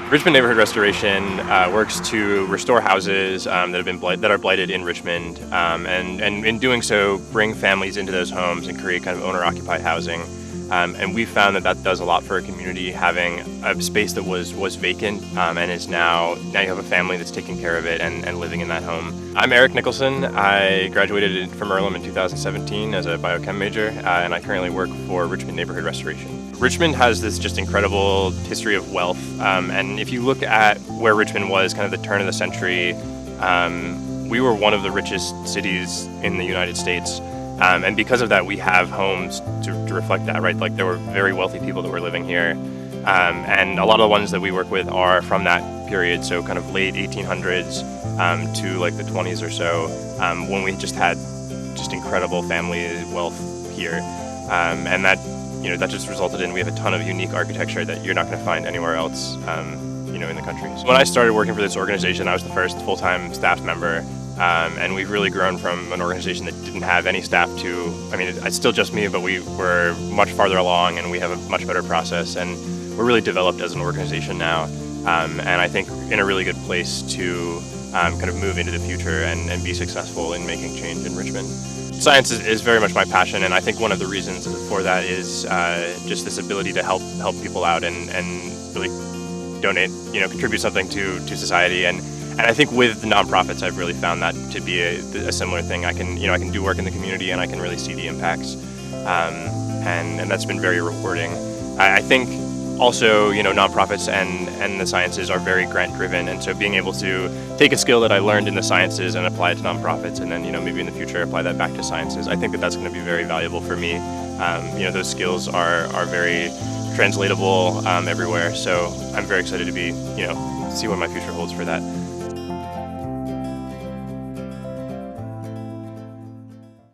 Richmond Neighborhood Restoration works to restore houses that are blighted in Richmond, and in doing so, bring families into those homes and create kind of owner-occupied housing. And we found that does a lot for a community, having a space that was vacant and is now you have a family that's taking care of it and living in that home. I'm Eric Nicholson. I graduated from Earlham in 2017 as a biochem major, and I currently work for Richmond Neighborhood Restoration. Richmond has this just incredible history of wealth, and if you look at where Richmond was kind of the turn of the century, we were one of the richest cities in the United States. And because of that, we have homes to reflect that, right? Like, there were very wealthy people that were living here. And a lot of the ones that we work with are from that period, so kind of late 1800s to like the 20s or so, when we just had incredible family wealth here. And that just resulted in, we have a ton of unique architecture that you're not going to find anywhere else, in the country. So when I started working for this organization, I was the first full-time staff member. And we've really grown from an organization that didn't have any staff to, it's still just me, but we're much farther along and we have a much better process, and we're really developed as an organization now. And I think in a really good place to kind of move into the future and be successful in making change in Richmond. Science is very much my passion, and I think one of the reasons for that is just this ability to help people out and really donate, contribute something to society. And I think with the nonprofits, I've really found that to be a similar thing. I can do work in the community and I can really see the impacts, and that's been very rewarding. I think also, nonprofits and the sciences are very grant driven, and so being able to take a skill that I learned in the sciences and apply it to nonprofits, and then maybe in the future apply that back to sciences, I think that's going to be very valuable for me. Those skills are very translatable everywhere, so I'm very excited to see what my future holds for that.